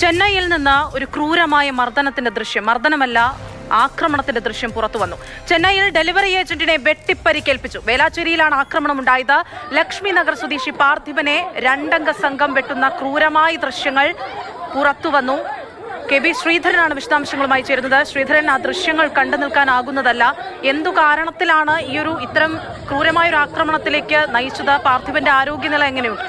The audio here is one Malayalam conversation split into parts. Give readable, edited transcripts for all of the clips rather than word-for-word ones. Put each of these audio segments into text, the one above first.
ചെന്നൈയിൽ നിന്ന് ഒരു ക്രൂരമായ മർദ്ദനമല്ല ആക്രമണത്തിന്റെ ദൃശ്യം പുറത്തു വന്നു. ചെന്നൈയിൽ ഡെലിവറി ഏജന്റിനെ വെട്ടിപ്പരിക്കേൽപ്പിച്ചു. വേലാച്ചേരിയിലാണ് ആക്രമണമുണ്ടായത്. ലക്ഷ്മി നഗർ സ്വദേശി പാർത്ഥിബനെ രണ്ടംഗ സംഘം വെട്ടുന്ന ക്രൂരമായ ദൃശ്യങ്ങൾ പുറത്തു വന്നു. കെ ബി ശ്രീധരനാണ് വിശദാംശങ്ങളുമായി ചേരുന്നത്. ശ്രീധരൻ, ആ ദൃശ്യങ്ങൾ കണ്ടു നിൽക്കാനാകുന്നതല്ല. എന്തു കാരണത്തിലാണ് ഇത്തരം ക്രൂരമായൊരു ആക്രമണത്തിലേക്ക് നയിച്ചത്? പാർത്ഥിബന്റെ ആരോഗ്യനില എങ്ങനെയുണ്ട്?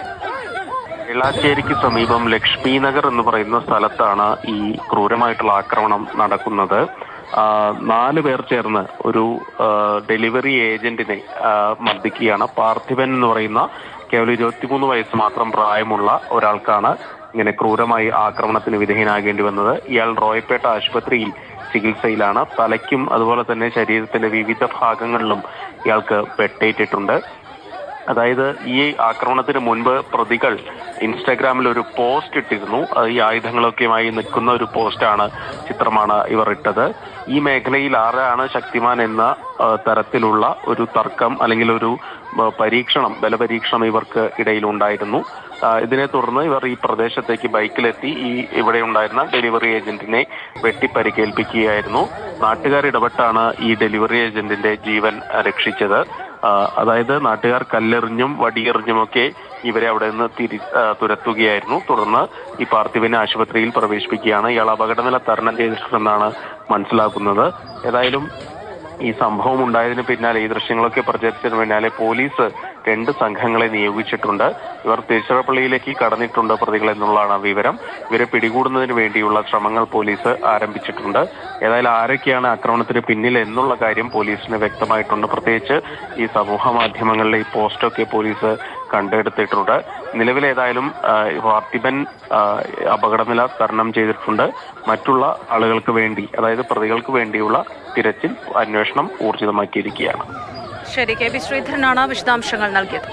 വേളാച്ചേരിക്ക് സമീപം ലക്ഷ്മി നഗർ എന്ന് പറയുന്ന സ്ഥലത്താണ് ഈ ക്രൂരമായിട്ടുള്ള ആക്രമണം നടക്കുന്നത്. 4 പേർ ചേർന്ന് ഒരു ഡെലിവറി ഏജന്റിനെ മർദ്ദിക്കുകയാണ്. പാർത്ഥിബൻ എന്ന് പറയുന്ന കേവലം 23 വയസ്സ് മാത്രം പ്രായമുള്ള ഒരാൾക്കാണ് ഇങ്ങനെ ക്രൂരമായി ആക്രമണത്തിന് വിധേയനാകേണ്ടി വന്നത്. ഇയാൾ റോയപ്പേട്ട ആശുപത്രിയിൽ ചികിത്സയിലാണ്. തലയ്ക്കും അതുപോലെ തന്നെ ശരീരത്തിന്റെ വിവിധ ഭാഗങ്ങളിലും ഇയാൾക്ക് വെട്ടേറ്റിട്ടുണ്ട്. അതായത് ഈ ആക്രമണത്തിന് മുൻപ് പ്രതികൾ ഇൻസ്റ്റാഗ്രാമിൽ ഒരു പോസ്റ്റ് ഇട്ടിരുന്നു. ഈ ആയുധങ്ങളൊക്കെയുമായി നിൽക്കുന്ന ഒരു ചിത്രമാണ് ഇവർ ഇട്ടത്. ഈ മേഖലയിൽ ആരാണ് ശക്തിമാൻ എന്ന തരത്തിലുള്ള ഒരു തർക്കം അല്ലെങ്കിൽ ഒരു ബലപരീക്ഷണം ഇവർക്ക് ഇടയിലുണ്ടായിരുന്നു. ഇതിനെ തുടർന്ന് ഇവർ ഈ പ്രദേശത്തേക്ക് ബൈക്കിലെത്തി ഇവിടെ ഉണ്ടായിരുന്ന ഡെലിവറി ഏജന്റിനെ വെട്ടിപ്പരിക്കേൽപ്പിക്കുകയായിരുന്നു. നാട്ടുകാർ ഇടപെട്ടാണ് ഈ ഡെലിവറി ഏജന്റിന്റെ ജീവൻ രക്ഷിച്ചത്. അതായത് നാട്ടുകാർ കല്ലെറിഞ്ഞും വടിയെറിഞ്ഞുമൊക്കെ ഇവരെ അവിടെ നിന്ന് തുരത്തുകയായിരുന്നു. തുടർന്ന് ഈ പാർത്ഥിബനെ ആശുപത്രിയിൽ പ്രവേശിപ്പിക്കുകയാണ്. ഇയാൾ അപകടനില തരണം ചെയ്തിട്ടുണ്ടെന്നാണ് മനസ്സിലാക്കുന്നത്. ഏതായാലും ഈ സംഭവം ഉണ്ടായതിന് പിന്നാലെ, ഈ ദൃശ്യങ്ങളൊക്കെ പ്രചരിച്ചതിന് പിന്നാലെ പോലീസ് 2 സംഘങ്ങളെ നിയോഗിച്ചിട്ടുണ്ട്. ഇവർ തിരുച്ചിറപ്പള്ളിയിലേക്ക് കടന്നിട്ടുണ്ട് പ്രതികൾ എന്നുള്ളതാണ് വിവരം. ഇവരെ പിടികൂടുന്നതിന് വേണ്ടിയുള്ള ശ്രമങ്ങൾ പോലീസ് ആരംഭിച്ചിട്ടുണ്ട്. ഏതായാലും ആരൊക്കെയാണ് ആക്രമണത്തിന് പിന്നിൽ എന്നുള്ള കാര്യം പോലീസിന് വ്യക്തമായിട്ടുണ്ട്. പ്രത്യേകിച്ച് ഈ സമൂഹ മാധ്യമങ്ങളിലെ ഈ പോസ്റ്റൊക്കെ പോലീസ് കണ്ടെടുത്തിട്ടുണ്ട്. നിലവിലേതായാലും പാർത്ഥിബൻ അപകടനില തരണം ചെയ്തിട്ടുണ്ട്. മറ്റുള്ള ആളുകൾക്ക് വേണ്ടി, അതായത് പ്രതികൾക്ക് വേണ്ടിയുള്ള തിരച്ചിൽ അന്വേഷണം ഊർജിതമാക്കിയിരിക്കുകയാണ്. ശരി, കെ ബി ശ്രീധരനാണ് വിശദാംശങ്ങൾ നൽകിയത്.